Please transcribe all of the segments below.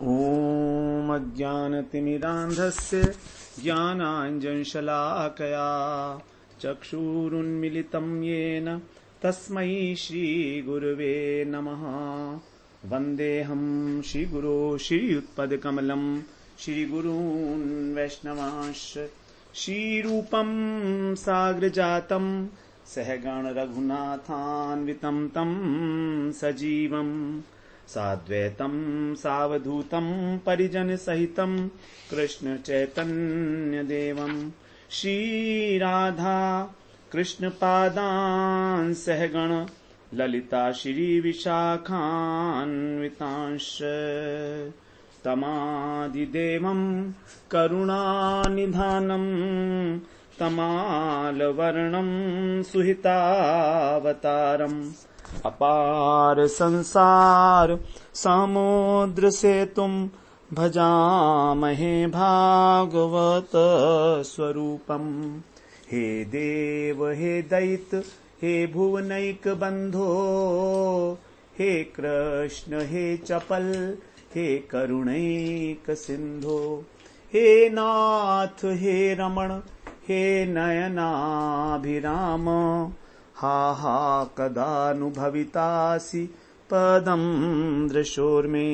ॐ अज्ञानतिमिरान्धस्य ज्ञानाञ्जनशलाकया चक्षुरुन्मिलितं येन तस्मै श्रीगुरुवे नमः। वन्देऽहं श्रीगुरो श्रीयुत्पदकमलं श्रीगुरून् वैष्णवांश्च श्रीरूपं साग्रजातं सहगण रघुनाथान्वितं तं सजीवम् साद्वैतं सावधूतं परिजन सहितं कृष्ण चैतन्य देवं श्रीराधा कृष्ण पादान् सहगण ललिता श्री विशाखान्वितांश्च तमादिदेवं करुणानिधानं तमालवर्णं सुहितावतारम् अपार संसार समुद्र सेतुं भजामहे भागवत स्वरूपम्। हे देव हे दैत हे भुवनैक बंधो, हे कृष्ण हे चपल हे करुणैक सिंधो, हे नाथ हे रमण हे नयनाभिराम, हा हा कदानुभवितासि पदं दृशोर्मे।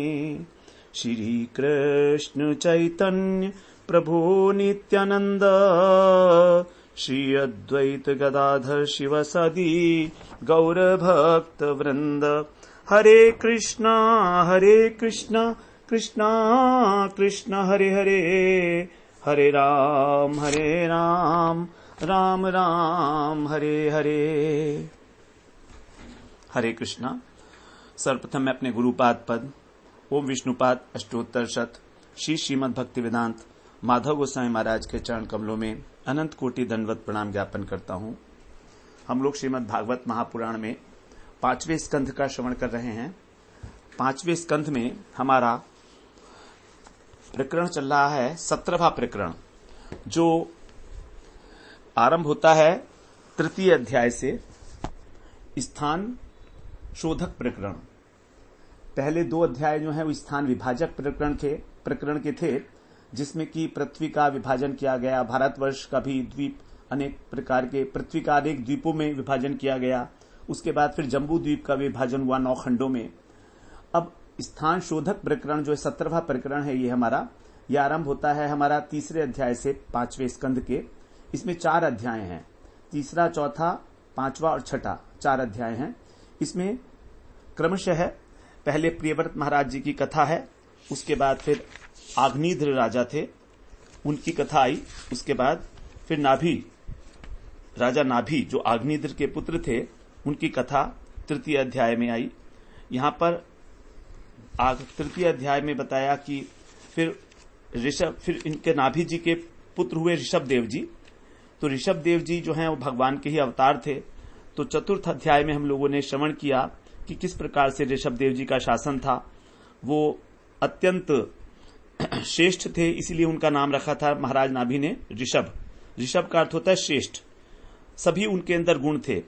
श्री कृष्ण चैतन्य प्रभु नित्यानंद, श्री अद्वैत गदाधर शिवसदि गौर भक्त वृंद। हरे कृष्णा कृष्णा कृष्णा हरे हरे, हरे राम राम राम हरे हरे। हरे कृष्णा। सर्वप्रथम मैं अपने गुरुपाद पद ओम विष्णुपाद अष्टोत्तर शत श्री श्रीमद् भक्ति वेदांत माधव गोस्वामी महाराज के चरण कमलों में अनंत कोटि दंडवत प्रणाम ज्ञापन करता हूं। हम लोग श्रीमद् भागवत महापुराण में 5वें स्कंध का श्रवण कर रहे हैं। 5वें स्कंध में हमारा प्रकरण चल रहा है 17वां प्रकरण, जो आरंभ होता है तृतीय अध्याय से, स्थान शोधक प्रकरण। पहले 2 अध्याय जो है वो स्थान विभाजक प्रकरण के थे, जिसमें कि पृथ्वी का विभाजन किया गया, भारतवर्ष का भी द्वीप अनेक प्रकार के पृथ्वी का अनेक द्वीपों में विभाजन किया गया। उसके बाद फिर जम्बू द्वीप का विभाजन हुआ 9 खंडों में। अब स्थान शोधक प्रकरण जो 17वां प्रकरण है, ये आरंभ होता है हमारा तीसरे अध्याय से 5वें स्कंध के। इसमें 4 अध्याय हैं, तीसरा, चौथा, 5वां और 6ठा 4 अध्याय हैं। इसमें क्रमशः पहले प्रियव्रत महाराज जी की कथा है, उसके बाद फिर आग्नेयद्र राजा थे, उनकी कथा आई। उसके बाद फिर राजा नाभि जो आग्नेयद्र के पुत्र थे, उनकी कथा तृतीय अध्याय में आई। यहां पर तृतीय अध्याय में बताया कि फिर इनके नाभि जी के पुत्र हुए ऋषभ देव जी। तो ऋषभ देव जी जो हैं वो भगवान के ही अवतार थे। तो चतुर्थ अध्याय में हम लोगों ने श्रवण किया कि किस प्रकार से ऋषभ देव जी का शासन था। वो अत्यंत श्रेष्ठ थे, इसीलिए उनका नाम रखा था महाराज नाभि ने ऋषभ। ऋषभ का अर्थ होता है श्रेष्ठ। सभी उनके अंदर गुण थे,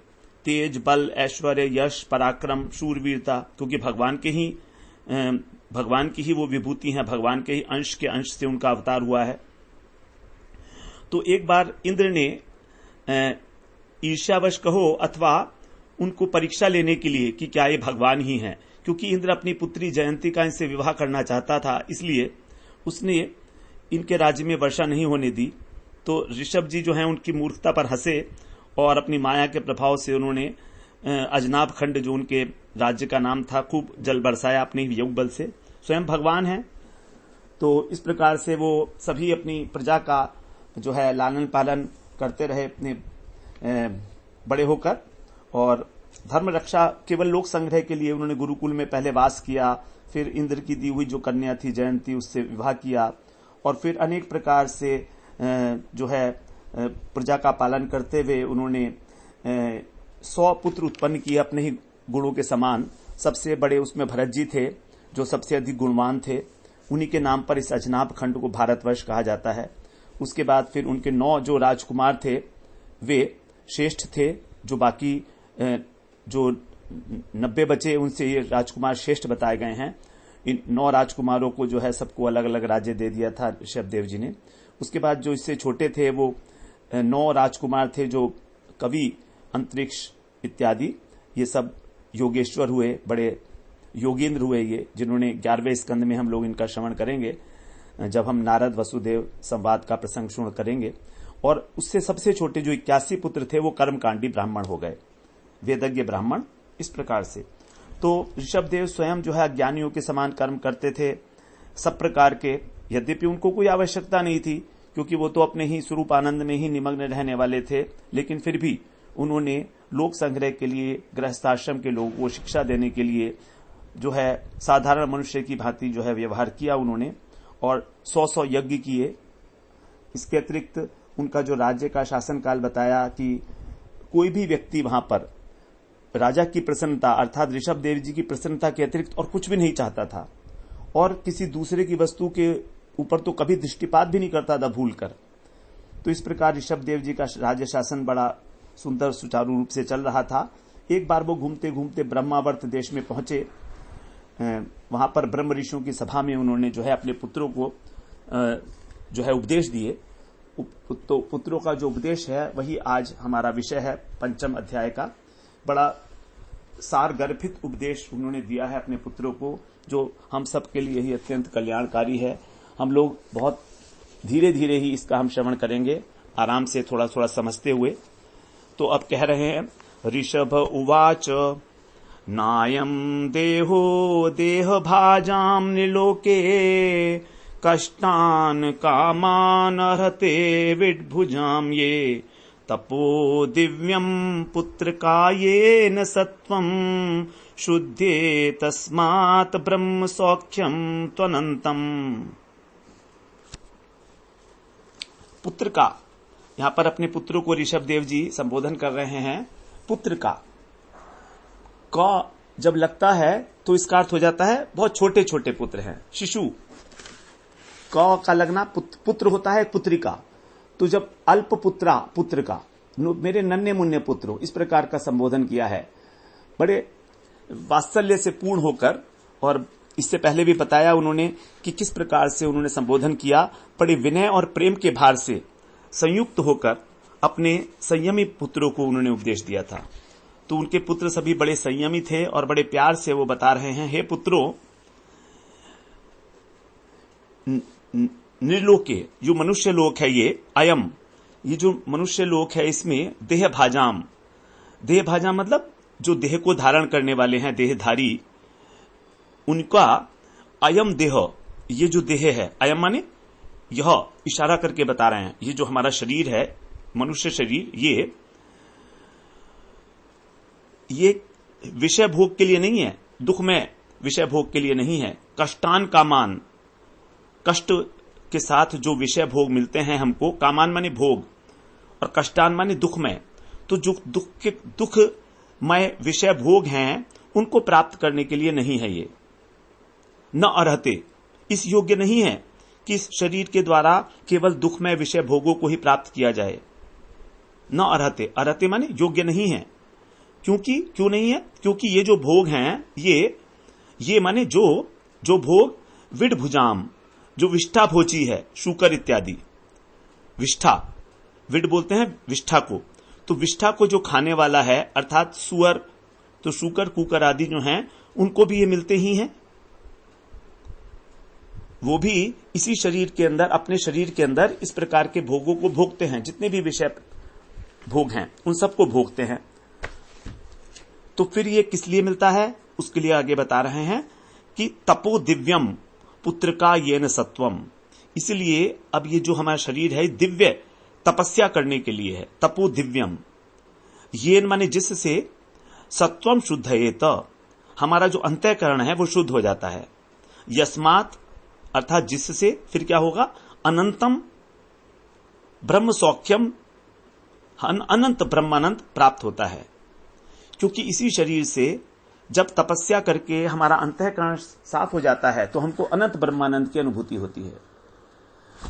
तेज, बल, ऐश्वर्य, यश, पराक्रम, शूरवीरता, क्योंकि भगवान की ही वो विभूति है, भगवान के ही अंश के अंश से उनका अवतार हुआ है। तो एक बार इंद्र ने ईर्ष्यावश कहो अथवा उनको परीक्षा लेने के लिए कि क्या ये भगवान ही हैं, क्योंकि इंद्र अपनी पुत्री जयंती का इनसे विवाह करना चाहता था, इसलिए उसने इनके राज्य में वर्षा नहीं होने दी। तो ऋषभ जी जो हैं उनकी मूर्खता पर हंसे और अपनी माया के प्रभाव से उन्होंने अजनाब खंड जो उनके राज्य का नाम था, खूब जल बरसाया अपने योग बल से। स्वयं भगवान हैं। तो इस प्रकार से वो सभी अपनी प्रजा का जो है लालन पालन करते रहे अपने बड़े होकर, और धर्म रक्षा केवल लोक संग्रह के लिए उन्होंने गुरुकुल में पहले वास किया। फिर इंद्र की दी हुई जो कन्या थी जयंती, उससे विवाह किया, और फिर अनेक प्रकार से जो है प्रजा का पालन करते हुए उन्होंने 100 पुत्र उत्पन्न किए अपने ही गुणों के समान। सबसे बड़े उसमें भरत जी थे, जो सबसे अधिक गुणवान थे। उन्हीं के नाम पर इस अजनाब खंड को भारतवर्ष कहा जाता है। उसके बाद फिर उनके 9 जो राजकुमार थे वे श्रेष्ठ थे, जो बाकी जो 90 बचे उनसे ये राजकुमार श्रेष्ठ बताए गए हैं। इन 9 राजकुमारों को जो है सबको अलग अलग राज्य दे दिया था ऋषभदेव जी ने। उसके बाद जो इससे छोटे थे वो 9 राजकुमार थे जो कवि, अंतरिक्ष इत्यादि, ये सब योगेश्वर हुए, बड़े योगेंद्र हुए ये, जिन्होंने 11वें स्कंद में हम लोग इनका श्रवण करेंगे जब हम नारद वसुदेव संवाद का प्रसंग श्रवण करेंगे। और उससे सबसे छोटे जो 81 पुत्र थे वो कर्मकांडी ब्राह्मण हो गए, वेदज्ञ ब्राह्मण। इस प्रकार से तो ऋषभदेव स्वयं जो है अज्ञानियों के समान कर्म करते थे सब प्रकार के, यद्यपि उनको कोई आवश्यकता नहीं थी क्योंकि वो तो अपने ही स्वरूप आनंद में ही निमग्न रहने वाले थे, लेकिन फिर भी उन्होंने लोक संग्रह के लिए, गृहस्थाश्रम के लोगों को शिक्षा देने के लिए जो है साधारण मनुष्य की भांति जो है व्यवहार किया उन्होंने, और 100 यज्ञ किए। इसके अतिरिक्त उनका जो राज्य का शासनकाल बताया कि कोई भी व्यक्ति वहां पर राजा की प्रसन्नता अर्थात ऋषभदेव जी की प्रसन्नता के अतिरिक्त और कुछ भी नहीं चाहता था, और किसी दूसरे की वस्तु के ऊपर तो कभी दृष्टिपात भी नहीं करता था भूलकर। तो इस प्रकार ऋषभदेव जी का राज्य शासन बड़ा सुंदर सुचारू रूप से चल रहा था। एक बार वो घूमते घूमते ब्रह्मावर्त देश में पहुंचे। वहां पर ब्रह्म ऋषियों की सभा में उन्होंने जो है अपने पुत्रों को जो है उपदेश दिए। तो पुत्रों का जो उपदेश है वही आज हमारा विषय है, 5वें अध्याय का। बड़ा सार गर्भित उपदेश उन्होंने दिया है अपने पुत्रों को, जो हम सब के लिए ही अत्यंत कल्याणकारी है। हम लोग बहुत धीरे धीरे ही इसका हम श्रवण करेंगे, आराम से थोड़ा थोड़ा समझते हुए। तो अब कह रहे हैं, ऋषभ उवाच नायम देहो देह भाजाम निलोके कष्टान कामान अर्हते विड्भुजाम ये तपो दिव्यम पुत्र कायेन सत्वम शुद्धे तस्मात् ब्रह्म सौख्यम त्वनंतम। पुत्र का, यहां पर अपने पुत्रों को ऋषभदेव जी संबोधन कर रहे हैं। पुत्र का जब लगता है तो इसका अर्थ हो जाता है बहुत छोटे छोटे पुत्र हैं, शिशु। का लगना पुत्र होता है पुत्रिका। तो जब अल्प पुत्रा, पुत्र का, मेरे नन्हे मुन्ने पुत्रों, इस प्रकार का संबोधन किया है बड़े वात्सल्य से पूर्ण होकर। और इससे पहले भी बताया उन्होंने कि किस प्रकार से उन्होंने संबोधन किया, बड़े विनय और प्रेम के भार से संयुक्त होकर अपने संयमी पुत्रों को उन्होंने उपदेश दिया था। तो उनके पुत्र सभी बड़े संयमी थे और बड़े प्यार से वो बता रहे हैं, हे पुत्रों, निर्लोके, जो मनुष्य लोक है ये अयम, ये जो मनुष्य लोक है इसमें देह भाजाम, देह भाजाम मतलब जो देह को धारण करने वाले हैं, देहधारी, उनका अयम देह, ये जो देह है, अयम माने यह, इशारा करके बता रहे हैं, ये जो हमारा शरीर है, मनुष्य शरीर, ये विषय भोग के लिए नहीं है, दुखमय विषय भोग के लिए नहीं है। कष्टान कामान, कष्ट के साथ जो विषय भोग मिलते हैं हमको, कामान माने भोग और कष्टान माने दुखमय, तो जो दुखमय विषय भोग हैं उनको प्राप्त करने के लिए नहीं है ये। न अर्हते, इस योग्य नहीं है कि इस शरीर के द्वारा केवल दुखमय विषय भोगों को ही प्राप्त किया जाए। न अर्हते, अर्हते माने योग्य नहीं है। क्यों नहीं है? क्योंकि ये जो भोग हैं ये माने जो भोग विड्भुजाम, जो विष्ठा भोजी है, शूकर इत्यादि, विष्ठा, विड बोलते हैं विष्ठा को, तो विष्ठा को जो खाने वाला है अर्थात सुअर, तो शूकर कुकर आदि जो हैं उनको भी ये मिलते ही हैं। वो भी इसी शरीर के अंदर, अपने शरीर के अंदर इस प्रकार के भोगों को भोगते हैं, जितने भी विषय भोग हैं उन सबको भोगते हैं। तो फिर ये किस लिए मिलता है, उसके लिए आगे बता रहे हैं कि तपो दिव्यम पुत्र का येन सत्वम, इसलिए अब ये जो हमारा शरीर है दिव्य तपस्या करने के लिए है। तपो दिव्यम, येन माने जिससे, सत्वम शुद्धयेत, हमारा जो अंतःकरण है वो शुद्ध हो जाता है। यस्मात् अर्थात जिससे, फिर क्या होगा, अनंतम ब्रह्म सौख्यम, अनंत ब्रह्मानंद प्राप्त होता है। क्योंकि इसी शरीर से जब तपस्या करके हमारा अंतःकरण साफ हो जाता है तो हमको अनंत ब्रह्मानंद की अनुभूति होती है।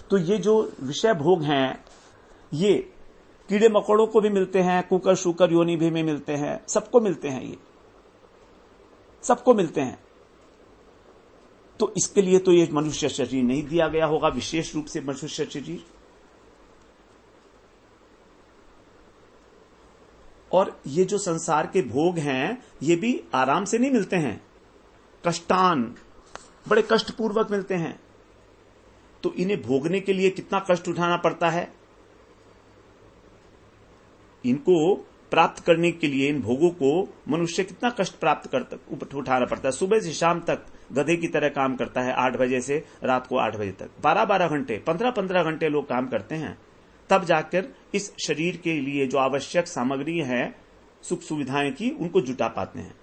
तो ये जो विषय भोग हैं ये कीड़े मकोड़ों को भी मिलते हैं, कुकर शुकर योनि भी में मिलते हैं, सबको मिलते हैं, ये सबको मिलते हैं। तो इसके लिए तो ये मनुष्य शरीर नहीं दिया गया होगा, विशेष रूप से मनुष्य शरीर। और ये जो संसार के भोग हैं ये भी आराम से नहीं मिलते हैं, कष्टान, बड़े कष्टपूर्वक मिलते हैं। तो इन्हें भोगने के लिए कितना कष्ट उठाना पड़ता है, इनको प्राप्त करने के लिए इन भोगों को मनुष्य कितना कष्ट प्राप्त उठाना पड़ता है। सुबह से शाम तक गधे की तरह काम करता है, 8 बजे से रात को 8 बजे तक 12-12 घंटे, 15-15 घंटे लोग काम करते हैं, तब जाकर इस शरीर के लिए जो आवश्यक सामग्री है, सुख सुविधाएं की, उनको जुटा पाते हैं।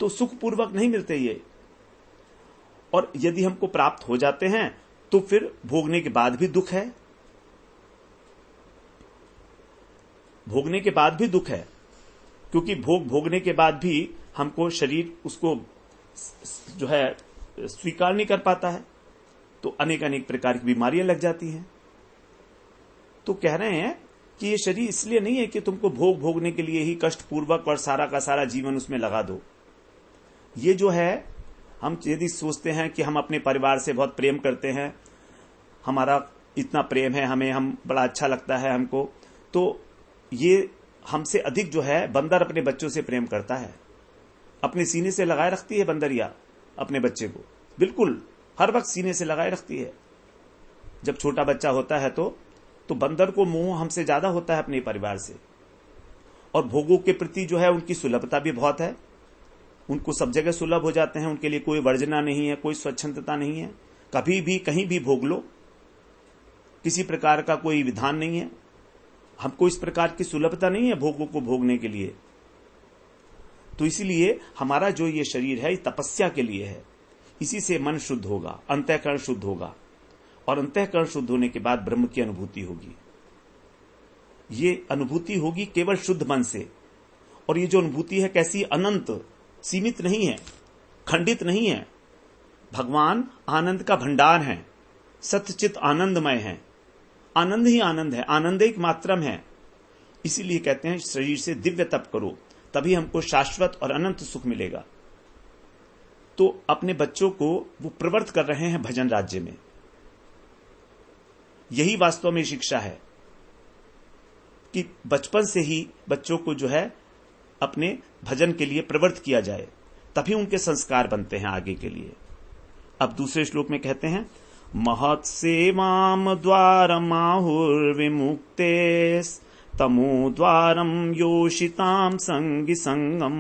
तो सुखपूर्वक नहीं मिलते ये। और यदि हमको प्राप्त हो जाते हैं तो फिर भोगने के बाद भी दुख है, भोगने के बाद भी दुख है, क्योंकि भोगने के बाद भी हमको शरीर उसको जो है स्वीकार नहीं कर पाता है, तो अनेक अनेक प्रकार की बीमारियां लग जाती हैं। तो कह रहे हैं कि ये शरीर इसलिए नहीं है कि तुमको भोगने के लिए ही कष्टपूर्वक और सारा का सारा जीवन उसमें लगा दो। ये जो है, हम यदि सोचते हैं कि हम अपने परिवार से बहुत प्रेम करते हैं, हमारा इतना प्रेम है, हम बड़ा अच्छा लगता है हमको, तो ये हमसे अधिक जो है बंदर अपने बच्चों से प्रेम करता है। अपने सीने से लगाए रखती है बंदरिया अपने बच्चे को, बिल्कुल हर वक्त सीने से लगाए रखती है। जब छोटा बच्चा होता है तो बंदर को मोह हमसे ज्यादा होता है अपने परिवार से। और भोगों के प्रति जो है उनकी सुलभता भी बहुत है, उनको सब जगह सुलभ हो जाते हैं, उनके लिए कोई वर्जना नहीं है, कोई स्वच्छंदता नहीं है, कभी भी कहीं भी भोग लो, किसी प्रकार का कोई विधान नहीं है। हमको इस प्रकार की सुलभता नहीं है भोगों को भोगने के लिए। तो इसीलिए हमारा जो ये शरीर है, ये तपस्या के लिए है। इसी से मन शुद्ध होगा, अंतःकरण शुद्ध होगा, और अंतःकरण शुद्ध होने के बाद ब्रह्म की अनुभूति होगी। ये अनुभूति होगी केवल शुद्ध मन से। और ये जो अनुभूति है कैसी, अनंत, सीमित नहीं है, खंडित नहीं है। भगवान आनंद का भंडार है, सत्यचित आनंदमय है, आनंद ही आनंद है, आनंद एक मात्रम है। इसीलिए कहते हैं शरीर से दिव्य तप करो, तभी हमको शाश्वत और अनंत सुख मिलेगा। तो अपने बच्चों को वो प्रवृत्त कर रहे हैं भजन राज्य में। यही वास्तव में शिक्षा है कि बचपन से ही बच्चों को जो है अपने भजन के लिए प्रवृत्त किया जाए, तभी उनके संस्कार बनते हैं आगे के लिए। अब दूसरे श्लोक में कहते हैं, महत् सेवाम द्वारमाहुर्विमुक्ते तमो द्वारम योषिताम संगी संगम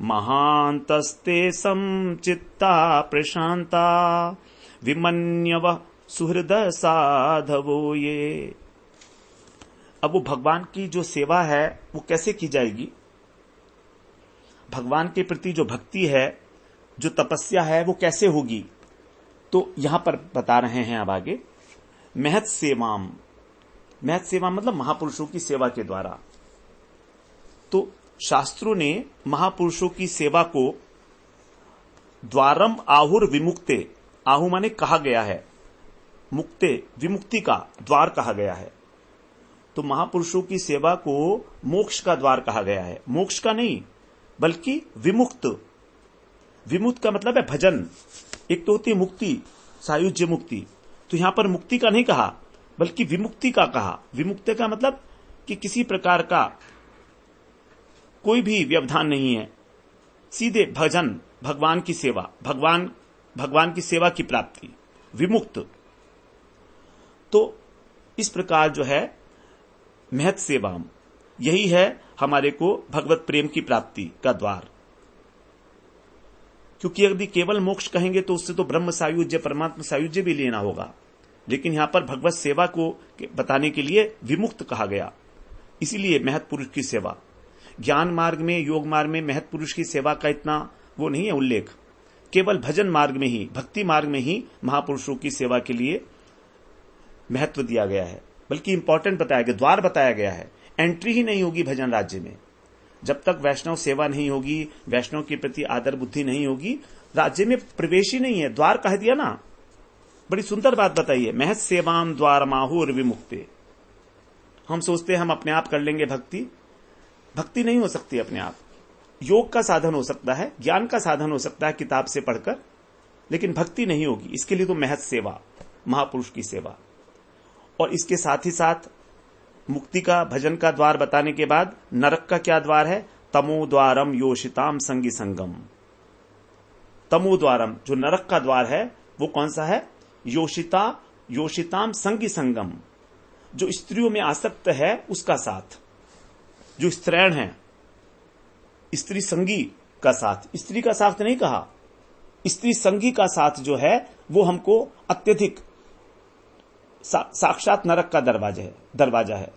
महांतस्ते समचित्ता प्रशांता विमन्यव सुहृदय साधवो ये। अब वो भगवान की जो सेवा है वो कैसे की जाएगी, भगवान के प्रति जो भक्ति है, जो तपस्या है, वो कैसे होगी। तो यहां पर बता रहे हैं अब आगे, महत् सेवाम, महत् सेवा मतलब महापुरुषों की सेवा के द्वारा। तो शास्त्रों ने महापुरुषों की सेवा को द्वारम आहुर विमुक्ते, आहु माने कहा गया है, मुक्ते विमुक्ति का द्वार कहा गया है। तो महापुरुषों की सेवा को मोक्ष का द्वार कहा गया है, मोक्ष का नहीं बल्कि विमुक्त। विमुक्त का मतलब है भजन। एक तो होती है मुक्ति, सायुज्य मुक्ति, तो यहां पर मुक्ति का नहीं कहा बल्कि विमुक्ति का कहा। विमुक्ति का मतलब कि किसी प्रकार का कोई भी व्यवधान नहीं है, सीधे भजन, भगवान की सेवा, भगवान की सेवा की प्राप्ति, विमुक्त। तो इस प्रकार जो है महत् सेवाम, यही है हमारे को भगवत प्रेम की प्राप्ति का द्वार। क्योंकि यदि केवल मोक्ष कहेंगे तो उससे तो ब्रह्म सायुज्य, परमात्मा सायुज्य भी लेना होगा, लेकिन यहां पर भगवत सेवा को बताने के लिए विमुक्त कहा गया। इसीलिए महत् पुरुष की सेवा, ज्ञान मार्ग में, योग मार्ग में महत् पुरुष की सेवा का इतना वो नहीं है उल्लेख, केवल भजन मार्ग में ही, भक्ति मार्ग में ही महापुरुषों की सेवा के लिए महत्व दिया गया है, बल्कि इंपॉर्टेंट बताया गया, द्वार बताया गया है। एंट्री ही नहीं होगी भजन राज्य में जब तक वैष्णव सेवा नहीं होगी, वैष्णव के प्रति आदर बुद्धि नहीं होगी, राज्य में प्रवेश ही नहीं है। द्वार कह दिया ना, बड़ी सुंदर बात बताई है, महत् सेवाम द्वार माहुर विमुक्ते। हम सोचते हैं हम अपने आप कर लेंगे भक्ति, भक्ति नहीं हो सकती अपने आप। योग का साधन हो सकता है, ज्ञान का साधन हो सकता है किताब से पढ़कर, लेकिन भक्ति नहीं होगी। इसके लिए तो महत सेवा, महापुरुष की सेवा। और इसके साथ ही साथ मुक्ति का, भजन का द्वार बताने के बाद नरक का क्या द्वार है? तमो द्वारम योषिताम संगी संगम। तमो द्वारम, जो नरक का द्वार है वो कौन सा है? योषिताम संगी संगम, जो स्त्रियों में आसक्त है उसका साथ, जो स्त्रैण है, स्त्री संगी का साथ। स्त्री का साथ नहीं कहा, स्त्री संगी का साथ जो है वो हमको अत्यधिक साक्षात नरक का दरवाजा है।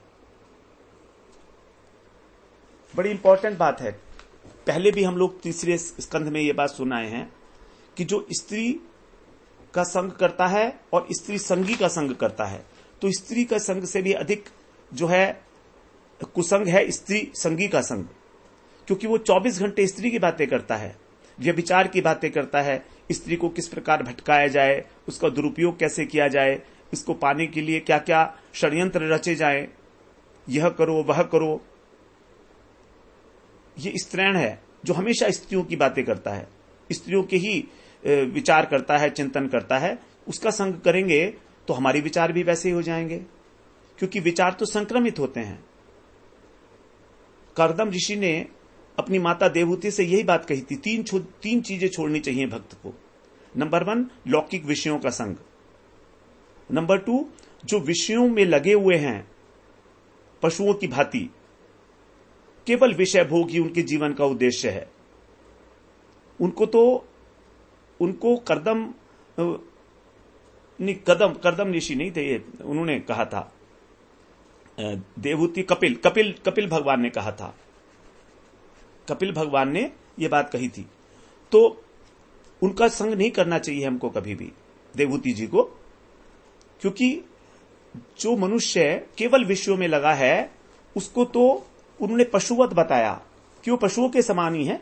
बड़ी इंपॉर्टेंट बात है। पहले भी हम लोग तीसरे स्कंध में ये बात सुनाए हैं कि जो स्त्री का संग करता है और स्त्री संगी का संग करता है, तो स्त्री का संग से भी अधिक जो है कुसंग है स्त्री संगी का संग, क्योंकि वो 24 घंटे स्त्री की बातें करता है, व्यभिचार की बातें करता है, स्त्री को किस प्रकार भटकाया जाए, उसका दुरुपयोग कैसे किया जाए, इसको पाने के लिए क्या क्या षड्यंत्र रचे जाए, यह करो वह करो। ये स्त्रैण है जो हमेशा स्त्रियों की बातें करता है, स्त्रियों के ही विचार करता है, चिंतन करता है। उसका संग करेंगे तो हमारे विचार भी वैसे ही हो जाएंगे, क्योंकि विचार तो संक्रमित होते हैं। कर्दम ऋषि ने अपनी माता देवहूति से यही बात कही थी, तीन चीजें छोड़नी चाहिए भक्त को। नंबर 1, लौकिक विषयों का संग। नंबर 2, जो विषयों में लगे हुए हैं पशुओं की भांति, केवल विषय भोग ही उनके जीवन का उद्देश्य है, उनको कर्दम ऋषि नहीं थे, उन्होंने कहा था देवहूति, कपिल भगवान ने कहा था, कपिल भगवान ने यह बात कही थी। तो उनका संग नहीं करना चाहिए हमको कभी भी, देवहूति जी को, क्योंकि जो मनुष्य केवल विषयों में लगा है उसको तो उन्होंने पशुवत बताया कि वो पशुओं के समान ही है।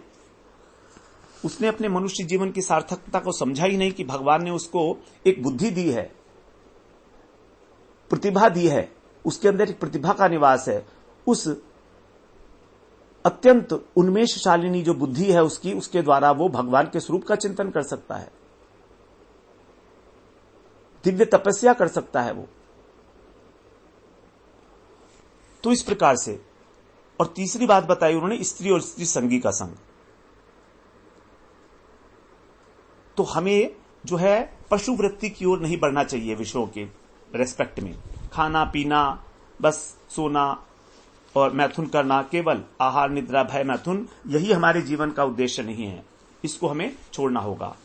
उसने अपने मनुष्य जीवन की सार्थकता को समझा ही नहीं कि भगवान ने उसको एक बुद्धि दी है, प्रतिभा दी है, उसके अंदर एक प्रतिभा का निवास है। उस अत्यंत उन्मेषशालिनी जो बुद्धि है उसके द्वारा वो भगवान के स्वरूप का चिंतन कर सकता है, दिव्य तपस्या कर सकता है वो। तो इस प्रकार से, और तीसरी बात बताई उन्होंने स्त्री और स्त्री संगी का संग। तो हमें जो है पशु वृत्ति की ओर नहीं बढ़ना चाहिए विषयों के रेस्पेक्ट में। खाना पीना, बस सोना और मैथुन करना, केवल आहार निद्रा भय मैथुन, यही हमारे जीवन का उद्देश्य नहीं है, इसको हमें छोड़ना होगा।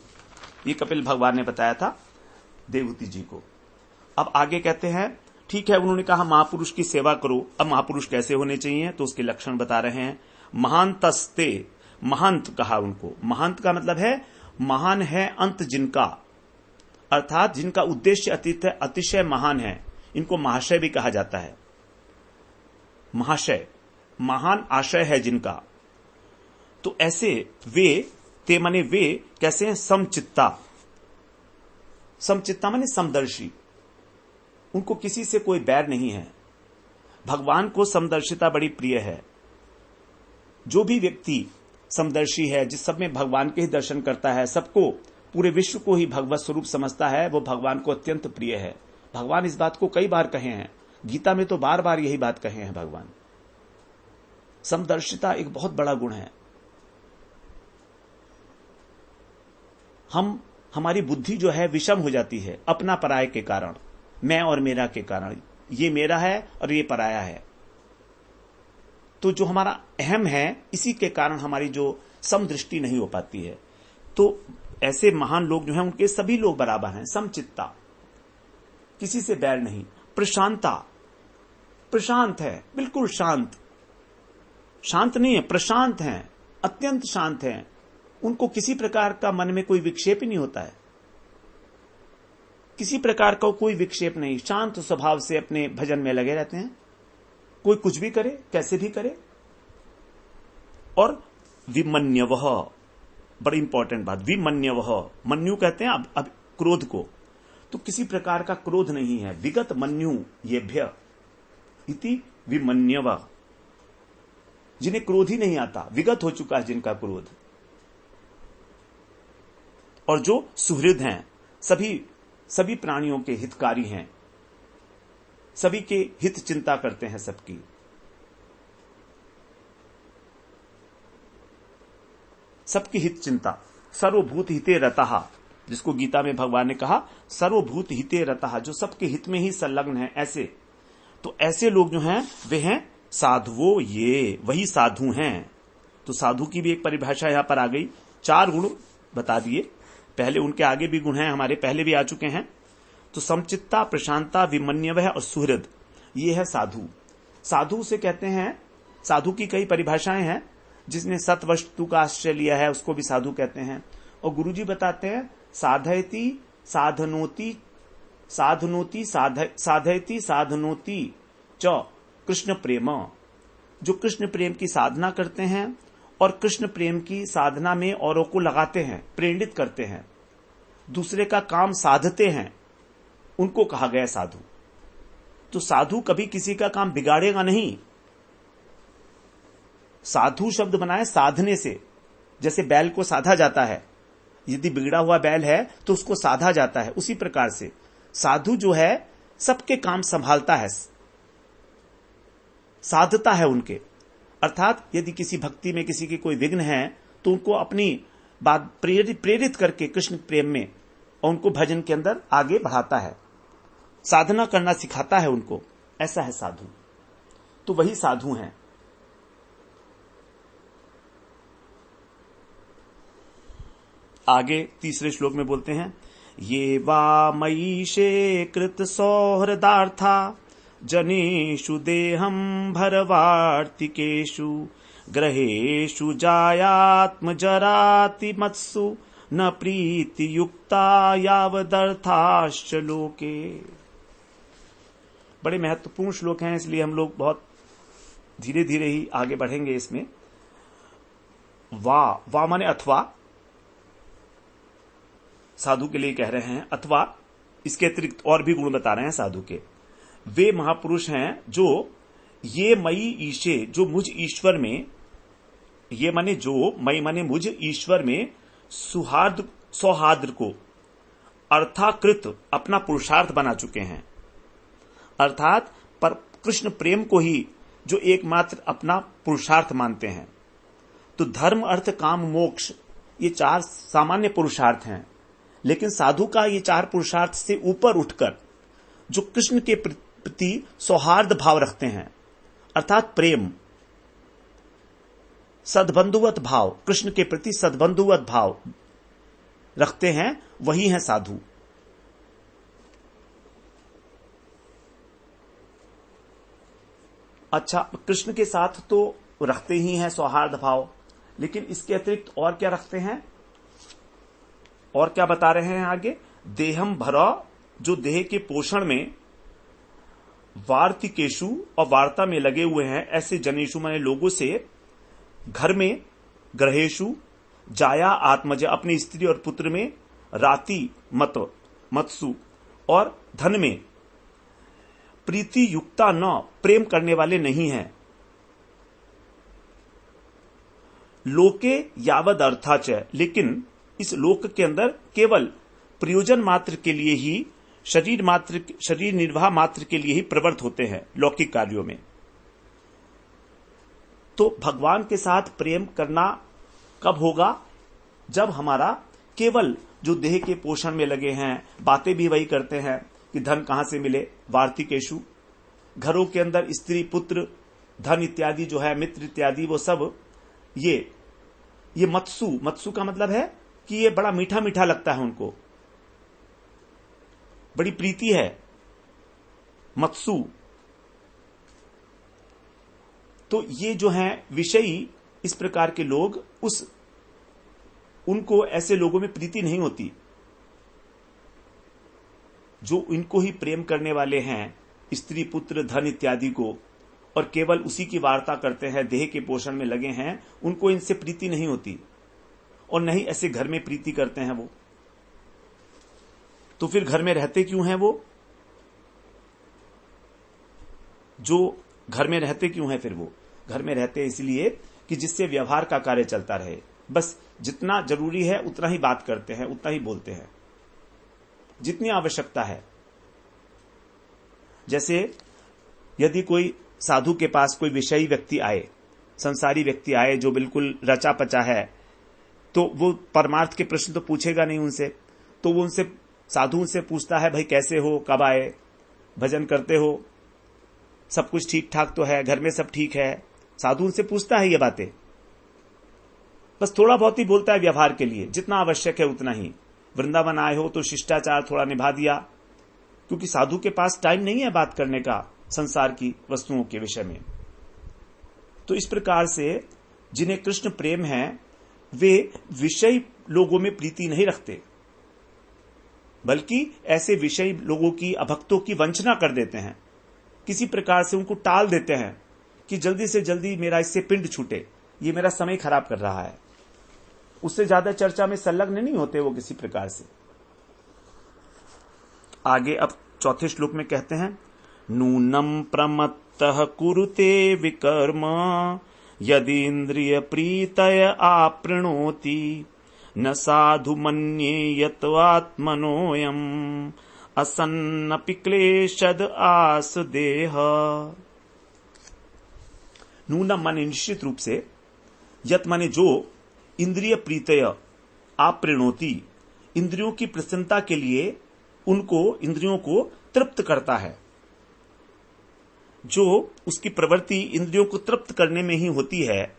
ये कपिल भगवान ने बताया था देवहूति जी को। अब आगे कहते हैं, ठीक है, उन्होंने कहा महापुरुष की सेवा करो। अब महापुरुष कैसे होने चाहिए तो उसके लक्षण बता रहे हैं। महांतस्ते, महंत कहा उनको। महंत का मतलब है महान है अंत जिनका, अर्थात जिनका उद्देश्य अतिशय महान है, इनको महाशय भी कहा जाता है। महाशय, महान आशय है जिनका। तो ऐसे वे माने वे कैसे हैं? समचित्ता। समचित्ता माने समदर्शी, उनको किसी से कोई बैर नहीं है। भगवान को समदर्शिता बड़ी प्रिय है। जो भी व्यक्ति समदर्शी है, जिस सब में भगवान के ही दर्शन करता है, सबको, पूरे विश्व को ही भगवत स्वरूप समझता है, वो भगवान को अत्यंत प्रिय है। भगवान इस बात को कई बार कहे हैं, गीता में तो बार बार यही बात कहे हैं भगवान। समदर्शिता एक बहुत बड़ा गुण है। हमारी बुद्धि जो है विषम हो जाती है अपना पराय के कारण, मैं और मेरा के कारण। ये मेरा है और ये पराया है। तो जो हमारा अहम है, इसी के कारण हमारी जो समदृष्टि नहीं हो पाती है। तो ऐसे महान लोग जो हैं उनके सभी लोग बराबर हैं। समचित्ता, किसी से बैर नहीं। प्रशांता, प्रशांत है, बिल्कुल शांत, शांत नहीं है, प्रशांत हैं, अत्यंत शांत हैं। उनको किसी प्रकार का मन में कोई विक्षेप ही नहीं होता है, किसी प्रकार का कोई विक्षेप नहीं। शांत स्वभाव से अपने भजन में लगे रहते हैं, कोई कुछ भी करे, कैसे भी करे। और विमन्यवः, बड़ी इंपॉर्टेंट बात, विमन्यवः, मन्यु कहते हैं अब क्रोध को, तो किसी प्रकार का क्रोध नहीं है। विगत मन्यु येभ्य इति विमन्यवः, जिन्हें क्रोध ही नहीं आता, विगत हो चुका है जिनका क्रोध। और जो सुहृद हैं, सभी प्राणियों के हितकारी हैं, सभी के हित चिंता करते हैं सबकी। सबकी हित चिंता, सर्वभूत हिते रतः, जिसको गीता में भगवान ने कहा सर्वभूत हिते रतः, जो सबके हित में ही संलग्न है। ऐसे तो ऐसे लोग जो हैं वे हैं साधुओं, ये वही साधु हैं। तो साधु की भी एक परिभाषा यहां पर आ गई। 4 गुण बता दिए, पहले उनके आगे भी गुण हैं, हमारे पहले भी आ चुके हैं। तो समचित्ता, प्रशांता, विमन्यवः और सुहृद, ये है साधु। साधु से कहते हैं, साधु की कई परिभाषाएं हैं। जिसने सत्वस्तु का आश्रय लिया है उसको भी साधु कहते हैं। और गुरुजी बताते हैं साधयति साधनोति साधनोति साधयति साधनोति च कृष्ण प्रेम, जो कृष्ण प्रेम की साधना करते हैं और कृष्ण प्रेम की साधना में औरों को लगाते हैं, प्रेरित करते हैं, दूसरे का काम साधते हैं, उनको कहा गया साधु। तो साधु कभी किसी का काम बिगाड़ेगा नहीं। साधु शब्द बनाए साधने से, जैसे बैल को साधा जाता है, यदि बिगड़ा हुआ बैल है तो उसको साधा जाता है, उसी प्रकार से साधु जो है सबके काम संभालता है, साधता है उनके। अर्थात यदि किसी भक्ति में किसी के कोई विघ्न है तो उनको अपनी बात प्रेरित करके कृष्ण प्रेम में और उनको भजन के अंदर आगे बढ़ाता है, साधना करना सिखाता है उनको। ऐसा है साधु। तो वही साधु हैं। आगे तीसरे श्लोक में बोलते हैं ये वा मयीशे कृत सौहृदार्था जनेषु देहं भरवार्तिकेषु ग्रहेषु जायात्म जराति मत्सु न प्रीति युक्ता यावदर्थाश्च लोके। बड़े महत्वपूर्ण श्लोक हैं, इसलिए हम लोग बहुत धीरे धीरे ही आगे बढ़ेंगे इसमें। वा माने अथवा, साधु के लिए कह रहे हैं, अथवा इसके अतिरिक्त और भी गुण बता रहे हैं साधु के। वे महापुरुष हैं जो ये मई ईशे, जो मुझ ईश्वर में, ये माने जो, मई माने मुझ ईश्वर में सौहार्द को अर्थाकृत अपना पुरुषार्थ बना चुके हैं। अर्थात पर कृष्ण प्रेम को ही जो एकमात्र अपना पुरुषार्थ मानते हैं। तो धर्म, अर्थ, काम, मोक्ष, ये 4 सामान्य पुरुषार्थ हैं, लेकिन साधु का ये 4 पुरुषार्थ से ऊपर उठकर जो कृष्ण के प्रति सौहार्द भाव रखते हैं, अर्थात प्रेम, सद्बंधुवत भाव, कृष्ण के प्रति सद्बंधुवत भाव रखते हैं, वही हैं साधु। अच्छा, कृष्ण के साथ तो रखते ही हैं सौहार्द भाव, लेकिन इसके अतिरिक्त और क्या रखते हैं, और क्या बता रहे हैं आगे? देहम भरा, जो देह के पोषण में वार्तिकेशु और वार्ता में लगे हुए हैं, ऐसे जनेशु माने लोगों से, घर में ग्रहेशु जाया आत्मज, अपनी स्त्री और पुत्र में, राति मत्सु और धन में, प्रीति युक्ता न, प्रेम करने वाले नहीं हैं, लोके यावद अर्थाच, लेकिन इस लोक के अंदर केवल प्रयोजन मात्र के लिए ही, शरीर निर्वाह मात्र के लिए ही प्रवृत्त होते हैं लौकिक कार्यों में। तो भगवान के साथ प्रेम करना कब होगा? जब हमारा केवल जो देह के पोषण में लगे हैं, बातें भी वही करते हैं कि धन कहां से मिले, वार्तिकेशु, घरों के अंदर स्त्री, पुत्र, धन इत्यादि जो है, मित्र इत्यादि, वो सब ये मत्सु का मतलब है कि ये बड़ा मीठा मीठा लगता है उनको, बड़ी प्रीति है मत्सु। तो ये जो हैं विषयी, इस प्रकार के लोग, उनको ऐसे लोगों में प्रीति नहीं होती। जो इनको ही प्रेम करने वाले हैं, स्त्री, पुत्र, धन इत्यादि को, और केवल उसी की वार्ता करते हैं, देह के पोषण में लगे हैं, उनको इनसे प्रीति नहीं होती, और नहीं ऐसे घर में प्रीति करते हैं वो। तो फिर घर में रहते क्यों हैं वो? जो घर में रहते क्यों हैं फिर वो? घर में रहते इसलिए कि जिससे व्यवहार का कार्य चलता रहे, बस जितना जरूरी है उतना ही बात करते हैं, उतना ही बोलते हैं, जितनी आवश्यकता है। जैसे यदि कोई साधु के पास कोई विषयी व्यक्ति आए, संसारी व्यक्ति आए जो बिल्कुल रचा पचा है, तो वो परमार्थ के प्रश्न तो पूछेगा नहीं उनसे, तो वो उनसे साधु उनसे पूछता है, भाई कैसे हो, कब आए, भजन करते हो, सब कुछ ठीक ठाक तो है, घर में सब ठीक है। साधु उनसे पूछता है ये बातें, बस थोड़ा बहुत ही बोलता है व्यवहार के लिए, जितना आवश्यक है उतना ही। वृंदावन आए हो तो शिष्टाचार थोड़ा निभा दिया, क्योंकि साधु के पास टाइम नहीं है बात करने का संसार की वस्तुओं के विषय में। तो इस प्रकार से जिन्हें कृष्ण प्रेम है वे विषय लोगों में प्रीति नहीं रखते, बल्कि ऐसे विषय लोगों की, अभक्तों की वंचना कर देते हैं, किसी प्रकार से उनको टाल देते हैं कि जल्दी से जल्दी मेरा इससे पिंड छूटे, ये मेरा समय खराब कर रहा है। उससे ज्यादा चर्चा में संलग्न नहीं होते वो किसी प्रकार से। आगे अब चौथे श्लोक में कहते हैं, नूनम प्रमत्तः कुरुते विकर्म यदि इंद्रिय प्रीतय आपृणोति न साधु मन्ये यत्वात्मनोयम असन्नपि क्लेशद आस देह। नूनम माने निश्चित रूप से, यत माने जो, इंद्रिय प्रीतय आपृणोति इंद्रियों की प्रसन्नता के लिए उनको, इंद्रियों को तृप्त करता है। जो उसकी प्रवृत्ति इंद्रियों को तृप्त करने में ही होती है,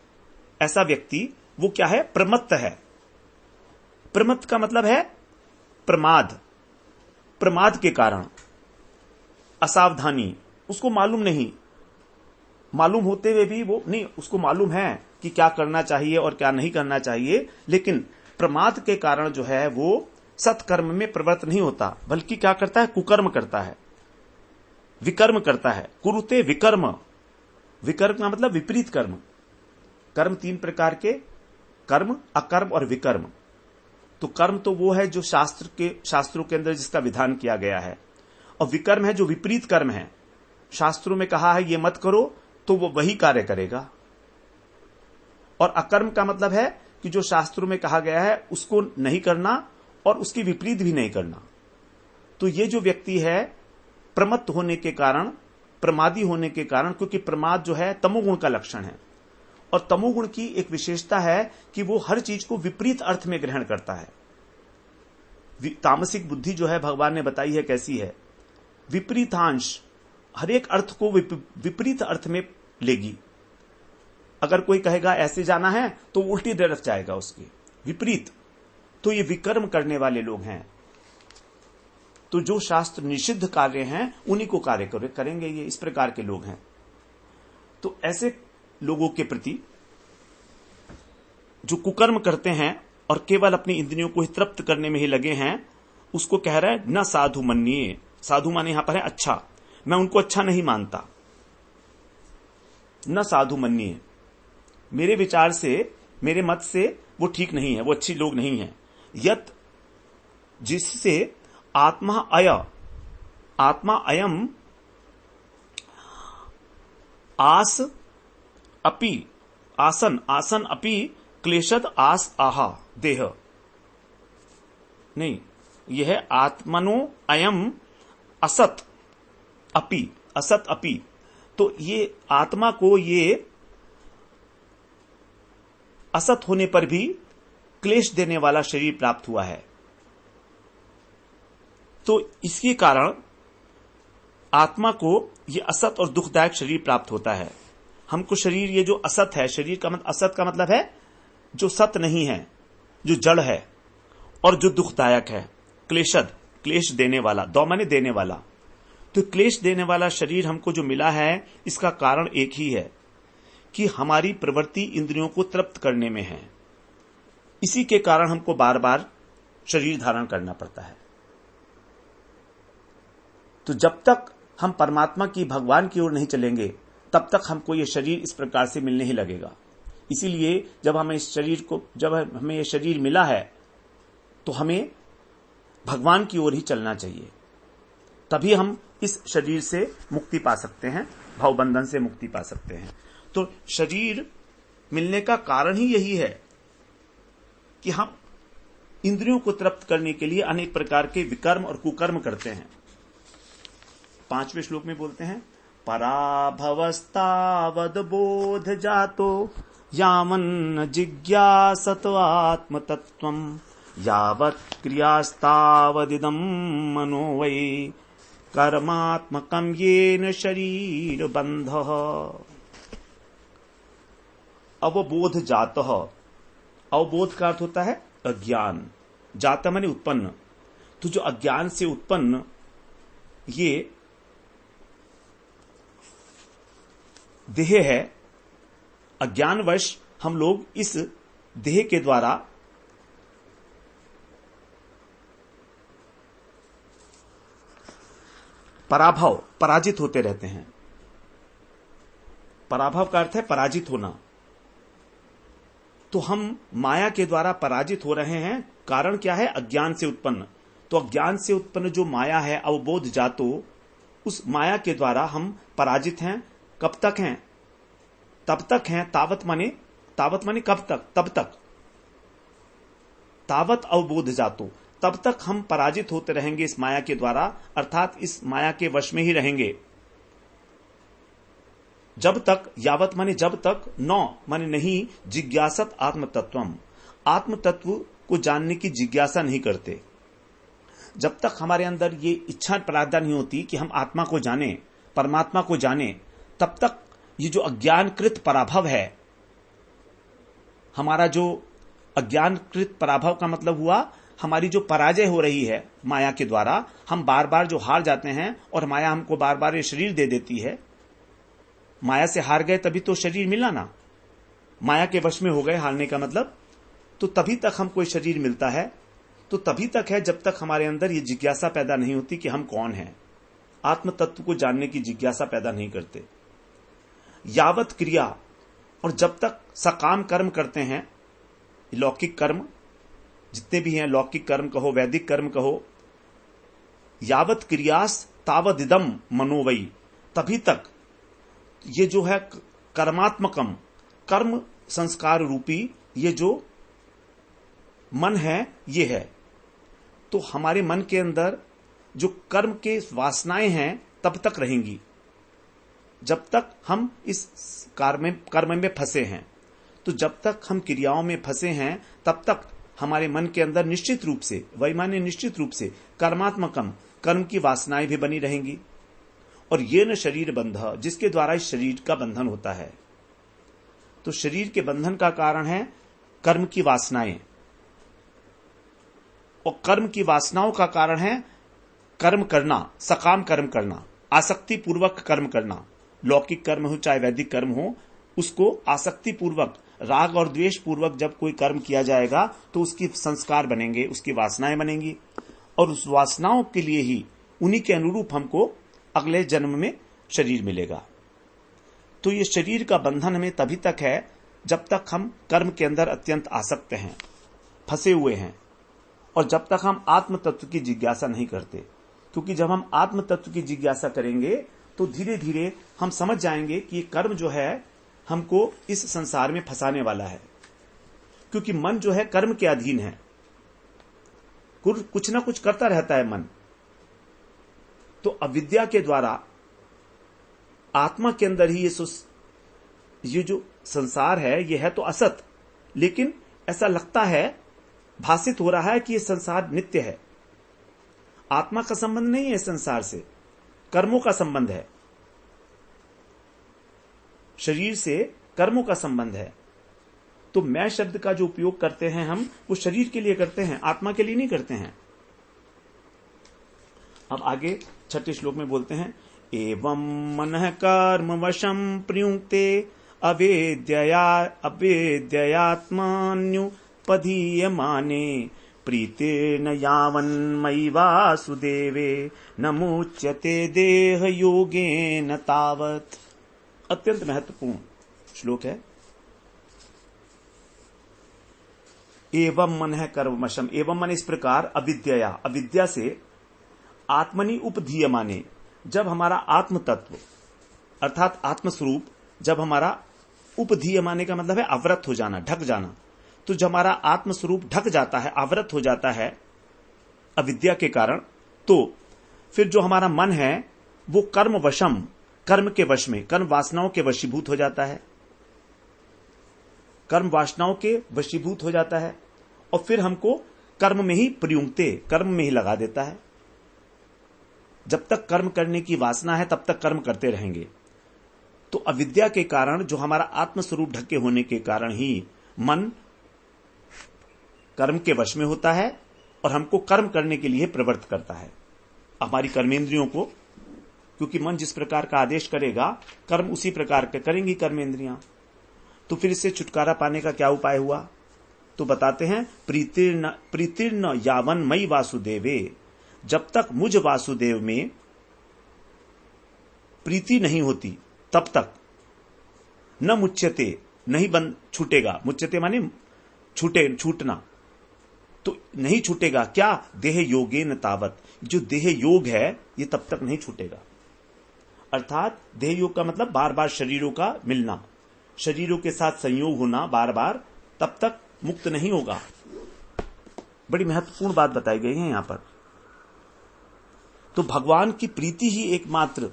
ऐसा व्यक्ति वो क्या है, प्रमत्त है। प्रमत्त का मतलब है प्रमाद, प्रमाद के कारण, असावधानी, उसको मालूम नहीं, मालूम होते हुए भी वो नहीं, उसको मालूम है कि क्या करना चाहिए और क्या नहीं करना चाहिए, लेकिन प्रमाद के कारण जो है वो सत्कर्म में प्रवृत्त नहीं होता, बल्कि क्या करता है, कुकर्म करता है, विकर्म करता है। कुरुते विकर्म, विकर्म का मतलब विपरीत कर्म। कर्म तीन प्रकार के, कर्म, अकर्म और विकर्म। तो कर्म तो वो है जो शास्त्रों के अंदर जिसका विधान किया गया है, और विकर्म है जो विपरीत कर्म है। शास्त्रों में कहा है ये मत करो तो वो वही कार्य करेगा। और अकर्म का मतलब है कि जो शास्त्रों में कहा गया है उसको नहीं करना और उसकी विपरीत भी नहीं करना। तो ये जो व्यक्ति है प्रमत्त होने के कारण, प्रमादी होने के कारण, क्योंकि प्रमाद जो है तमोगुण का लक्षण है, और तमोगुण की एक विशेषता है कि वो हर चीज को विपरीत अर्थ में ग्रहण करता है। तामसिक बुद्धि जो है भगवान ने बताई है कैसी है, विपरीतांश, हर एक अर्थ को विपरीत अर्थ में लेगी। अगर कोई कहेगा ऐसे जाना है तो उल्टी तरफ जाएगा, उसकी विपरीत। तो ये विकर्म करने वाले लोग हैं। तो जो शास्त्र निषिद्ध कार्य हैं उन्हीं को कार्य करेंगे, ये इस प्रकार के लोग हैं। तो ऐसे लोगों के प्रति जो कुकर्म करते हैं और केवल अपनी इंद्रियों को तृप्त करने में ही लगे हैं, उसको कह रहा है न साधु मन्ये। साधु माने यहां पर है अच्छा, मैं उनको अच्छा नहीं मानता। न साधु मन्ये, मेरे विचार से, मेरे मत से वो ठीक नहीं है, वो अच्छी लोग नहीं है। यत, जिससे आत्मा अयम आस अपि, आसन अपि क्लेशद आस आहा देह। नहीं, यह है आत्मनो अयम असत अपि। तो ये आत्मा को ये असत होने पर भी क्लेश देने वाला शरीर प्राप्त हुआ है। तो इसके कारण आत्मा को ये असत और दुखदायक शरीर प्राप्त होता है। हमको शरीर, ये जो असत है, शरीर का मतलब, असत का मतलब है जो सत नहीं है, जो जड़ है और जो दुखदायक है। क्लेशद, क्लेश देने वाला, दौ माने देने वाला। तो क्लेश देने वाला शरीर हमको जो मिला है, इसका कारण एक ही है कि हमारी प्रवृत्ति इंद्रियों को तृप्त करने में है। इसी के कारण हमको बार बार शरीर धारण करना पड़ता है। तो जब तक हम परमात्मा की, भगवान की ओर नहीं चलेंगे, तब तक हमको ये शरीर इस प्रकार से मिलने ही लगेगा। इसीलिए जब हमें ये शरीर मिला है तो हमें भगवान की ओर ही चलना चाहिए, तभी हम इस शरीर से मुक्ति पा सकते हैं, भवबंधन से मुक्ति पा सकते हैं। तो शरीर मिलने का कारण ही यही है कि हम इंद्रियों को तृप्त करने के लिए अनेक प्रकार के विकर्म और कुकर्म करते हैं। 5वें श्लोक में बोलते हैं, पराभवस्तावद बोध जातो यावन्न जिज्ञासत आत्मतत्त्वम् यावत् क्रियास्तावदिदं मनो वै कर्मात्मकं येन शरीर बंधः। अवबोध जातः, अवबोध का अर्थ होता है अज्ञान, जात माने उत्पन्न। तो जो अज्ञान से उत्पन्न ये देह है, अज्ञानवश हम लोग इस देह के द्वारा पराजित होते रहते हैं। पराभव का अर्थ है पराजित होना। तो हम माया के द्वारा पराजित हो रहे हैं। कारण क्या है? अज्ञान से उत्पन्न। तो अज्ञान से उत्पन्न जो माया है, अवबोध जातो, उस माया के द्वारा हम पराजित हैं। कब तक हैं? तब तक हैं, तावत माने कब तक? तब तक, तावत अवबोध जातो, तब तक हम पराजित होते रहेंगे इस माया के द्वारा, अर्थात इस माया के वश में ही रहेंगे। जब तक, यावत माने जब तक, नौ माने नहीं, जिज्ञासत आत्म तत्वम, आत्म तत्व को जानने की जिज्ञासा नहीं करते। जब तक हमारे अंदर ये इच्छा पैदा नहीं होती कि हम आत्मा को जाने, परमात्मा को जाने, तब तक ये जो अज्ञानकृत पराभव है, हमारा जो अज्ञानकृत पराभव का मतलब हुआ हमारी जो पराजय हो रही है माया के द्वारा, हम बार बार जो हार जाते हैं और माया हमको बार बार ये शरीर दे देती है। माया से हार गए तभी तो शरीर मिला ना, माया के वश में हो गए, हारने का मतलब। तो तभी तक हमको शरीर मिलता है, तो तभी तक है जब तक हमारे अंदर ये जिज्ञासा पैदा नहीं होती कि हम कौन हैं, आत्म तत्व को जानने की जिज्ञासा पैदा नहीं करते। यावत क्रिया, और जब तक सकाम कर्म करते हैं, लौकिक कर्म जितने भी हैं, लौकिक कर्म कहो, वैदिक कर्म कहो, यावत क्रियास तावदिदम मनोवई, तभी तक ये जो है कर्मात्मकम, कर्म संस्कार रूपी ये जो मन है, ये है। तो हमारे मन के अंदर जो कर्म के वासनाएं हैं तब तक रहेंगी, जब तक हम इस कर्म में फंसे हैं। तो जब तक हम क्रियाओं में फंसे हैं तब तक हमारे मन के अंदर निश्चित रूप से, वही माने निश्चित रूप से, कर्मात्मकम, कर्म की वासनाएं भी बनी रहेंगी। और ये न शरीर बंध, जिसके द्वारा इस शरीर का बंधन होता है। तो शरीर के बंधन का कारण है कर्म की वासनाएं, और कर्म की वासनाओं का कारण है कर्म करना, सकाम कर्म करना, आसक्ति पूर्वक कर्म करना। लौकिक कर्म हो चाहे वैदिक कर्म हो, उसको आसक्ति पूर्वक, राग और द्वेष पूर्वक जब कोई कर्म किया जाएगा तो उसकी संस्कार बनेंगे, उसकी वासनाएं बनेंगी, और उस वासनाओं के लिए ही, उन्हीं के अनुरूप हमको अगले जन्म में शरीर मिलेगा। तो ये शरीर का बंधन हमें तभी तक है जब तक हम कर्म के अंदर अत्यंत आसक्त हैं, फंसे हुए हैं, और जब तक हम आत्म तत्व की जिज्ञासा नहीं करते। क्योंकि जब हम आत्म तत्व की जिज्ञासा करेंगे तो धीरे धीरे हम समझ जाएंगे कि ये कर्म जो है हमको इस संसार में फंसाने वाला है। क्योंकि मन जो है कर्म के अधीन है, कुछ ना कुछ करता रहता है मन। तो अविद्या के द्वारा आत्मा के अंदर ही ये जो संसार है, ये है तो असत, लेकिन ऐसा लगता है, भासित हो रहा है कि ये संसार नित्य है। आत्मा का संबंध नहीं है संसार से, कर्मों का संबंध है, शरीर से कर्मों का संबंध है। तो मैं शब्द का जो उपयोग करते हैं हम, वो शरीर के लिए करते हैं, आत्मा के लिए नहीं करते हैं। अब आगे 6ठे श्लोक में बोलते हैं, एवं मनः कर्म वशम प्रयुक्ते अवेद्ययात्मान्युपधीयमाने प्रीतेन यावन्मयि वासुदेवे न मुच्यते देह योगेन तावत्। अत्यंत महत्वपूर्ण श्लोक है। एवं मनः कर्मवशम, एवं मन इस प्रकार, अविद्या, अविद्या से, आत्मनि उपधीयमाने, जब हमारा आत्म तत्व अर्थात आत्मस्वरूप, जब हमारा उपधीयमाने का मतलब है अवरत हो जाना, ढक जाना, तो जब हमारा आत्मस्वरूप ढक जाता है, आवृत हो जाता है अविद्या के कारण, तो फिर जो हमारा मन है वो कर्म वशम, कर्म के वश में, कर्म वासनाओं के वशीभूत हो जाता है, कर्म वासनाओं के वशीभूत हो जाता है और फिर हमको कर्म में ही प्रयुक्ते, कर्म में ही लगा देता है। जब तक कर्म करने की वासना है तब तक कर्म करते रहेंगे। तो अविद्या के कारण, जो हमारा आत्मस्वरूप ढके होने के कारण ही मन कर्म के वश में होता है और हमको कर्म करने के लिए प्रवृत्त करता है, हमारी कर्मेंद्रियों को। क्योंकि मन जिस प्रकार का आदेश करेगा, कर्म उसी प्रकार के करेंगी कर्मेंद्रियां। तो फिर इससे छुटकारा पाने का क्या उपाय हुआ? तो बताते हैं, प्रीतिर्न यावन मई वासुदेवे, जब तक मुझ वासुदेव में प्रीति नहीं होती तब तक न मुच्यते, नहीं बंद छूटेगा। मुच्यते माने छूटना, तो नहीं छूटेगा। क्या? देह योगे न तावत, जो देह योग है ये तब तक नहीं छूटेगा। अर्थात देह योग का मतलब बार बार शरीरों का मिलना, शरीरों के साथ संयोग होना बार बार, तब तक मुक्त नहीं होगा। बड़ी महत्वपूर्ण बात बताई गई है यहां पर। तो भगवान की प्रीति ही एकमात्र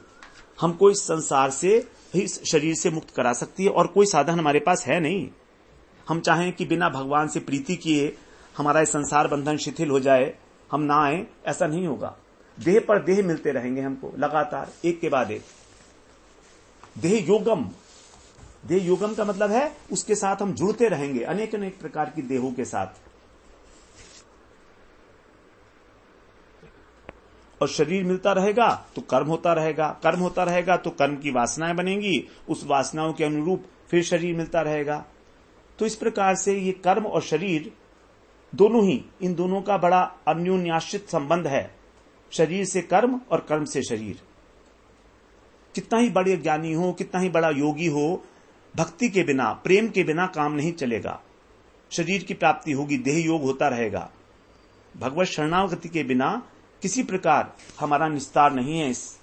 हमको इस संसार से, इस शरीर से मुक्त करा सकती है, और कोई साधन हमारे पास है नहीं। हम चाहें कि बिना भगवान से प्रीति किए हमारा संसार बंधन शिथिल हो जाए, हम ना आए, ऐसा नहीं होगा। देह पर देह मिलते रहेंगे हमको लगातार, एक के बाद एक। देह योगम, देह योगम का मतलब है उसके साथ हम जुड़ते रहेंगे, अनेक अनेक प्रकार की देहों के साथ। और शरीर मिलता रहेगा तो कर्म होता रहेगा, कर्म होता रहेगा तो कर्म की वासनाएं बनेंगी, उस वासनाओं के अनुरूप फिर शरीर मिलता रहेगा। तो इस प्रकार से ये कर्म और शरीर दोनों ही, इन दोनों का बड़ा अन्योन्याश्रित संबंध है, शरीर से कर्म और कर्म से शरीर। कितना ही बड़े ज्ञानी हो, कितना ही बड़ा योगी हो, भक्ति के बिना, प्रेम के बिना काम नहीं चलेगा। शरीर की प्राप्ति होगी, देह योग होता रहेगा। भगवत शरणागति के बिना किसी प्रकार हमारा निस्तार नहीं है इस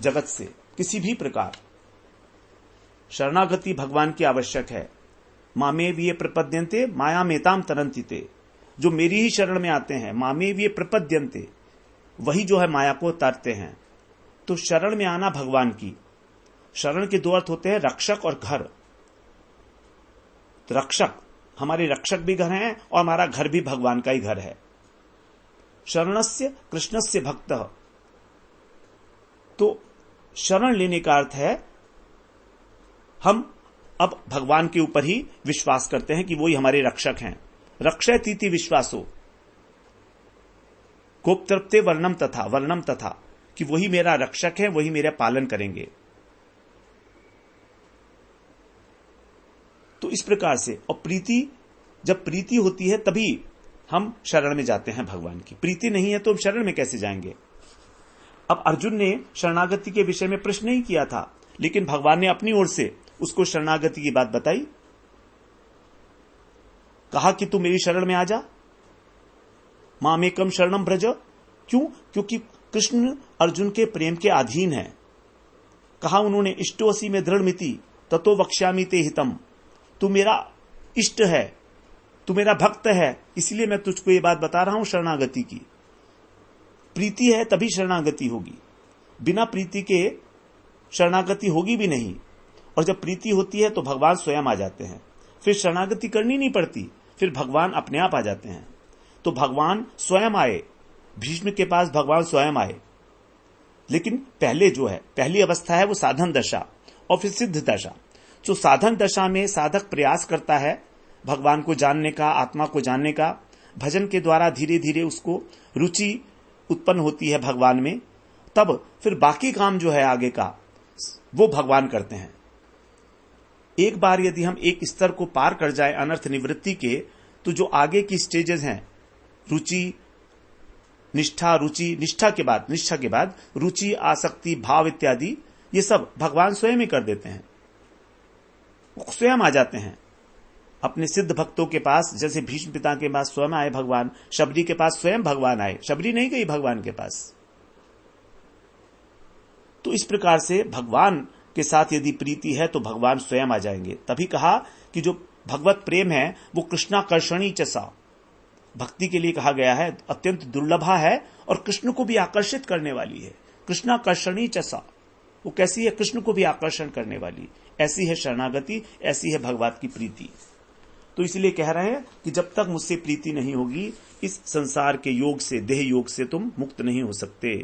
जगत से, किसी भी प्रकार। शरणागति भगवान की आवश्यक है। मामे वीय प्रपद्यन्ते माया मेताम तरंतिते, जो मेरी ही शरण में आते हैं, मामे वीय प्रपद्यन्ते, वही जो है माया को तारते हैं। तो शरण में आना भगवान की, शरण के दो अर्थ होते हैं, रक्षक और घर। तो रक्षक, हमारे रक्षक भी घर हैं और हमारा घर भी भगवान का ही घर है। शरणस्य कृष्णस्य भक्तः, तो शरण लेने का अर्थ है हम अब भगवान के ऊपर ही विश्वास करते हैं कि वो ही हमारे रक्षक हैं। रक्षयतीति विश्वासो, कोपतृप्ते वर्णम तथा, कि वही मेरा रक्षक है, वही मेरा पालन करेंगे। तो इस प्रकार से, और प्रीति, जब प्रीति होती है तभी हम शरण में जाते हैं भगवान की। प्रीति नहीं है तो हम शरण में कैसे जाएंगे? अब अर्जुन ने शरणागति के विषय में प्रश्न नहीं किया था, लेकिन भगवान ने अपनी ओर से उसको शरणागति की बात बताई, कहा कि तू मेरी शरण में आ जा, मामेकम शरणम ब्रज। क्यों? क्योंकि कृष्ण अर्जुन के प्रेम के अधीन है। कहा उन्होंने, इष्टोसी में दृढ़मिति ततो वक्ष्यामि ते हितम, तू मेरा इष्ट है, तू मेरा भक्त है, इसलिए मैं तुझको ये बात बता रहा हूं शरणागति की। प्रीति है तभी शरणागति होगी, बिना प्रीति के शरणागति होगी भी नहीं। और जब प्रीति होती है तो भगवान स्वयं आ जाते हैं, फिर शरणागति करनी नहीं पड़ती, फिर भगवान अपने आप आ जाते हैं। तो भगवान स्वयं आए, भीष्म के पास भगवान स्वयं आए। लेकिन पहले जो है, पहली अवस्था है वो साधन दशा और फिर सिद्ध दशा। जो साधन दशा में साधक प्रयास करता है भगवान को जानने का, आत्मा को जानने का, भजन के द्वारा धीरे धीरे उसको रुचि उत्पन्न होती है भगवान में, तब फिर बाकी काम जो है आगे का वो भगवान करते हैं। एक बार यदि हम एक स्तर को पार कर जाए अनर्थ निवृत्ति के, तो जो आगे की स्टेजेस हैं, रुचि, निष्ठा, रुचि, निष्ठा के बाद रुचि, आसक्ति, भाव इत्यादि, ये सब भगवान स्वयं ही कर देते हैं, स्वयं आ जाते हैं। अपने सिद्ध भक्तों के पास, जैसे भीष्म पिता के पास स्वयं आए भगवान, शबरी के पास स्वयं भगवान आए, शबरी नहीं गई भगवान के पास। तो इस प्रकार से भगवान के साथ यदि प्रीति है तो भगवान स्वयं आ जाएंगे। तभी कहा कि जो भगवत प्रेम है वो कृष्णाकर्षणी चसा, भक्ति के लिए कहा गया है, अत्यंत दुर्लभा है और कृष्ण को भी आकर्षित करने वाली है। कृष्णाकर्षणी चसा, वो कैसी है? कृष्ण को भी आकर्षण करने वाली, ऐसी है शरणागति, ऐसी है भगवत की प्रीति। तो इसलिए कह रहे हैं कि जब तक मुझसे प्रीति नहीं होगी, इस संसार के योग से, देह योग से तुम मुक्त नहीं हो सकते।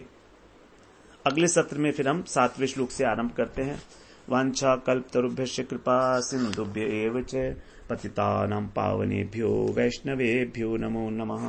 अगले सत्र में फिर हम 7वें श्लोक से आरंभ करते हैं। वांछा कल्पतरुभ्यश्च कृपा सिन्धुभ्य एव च पतितानां पावनेभ्यो वैष्णवेभ्यो नमो नमः।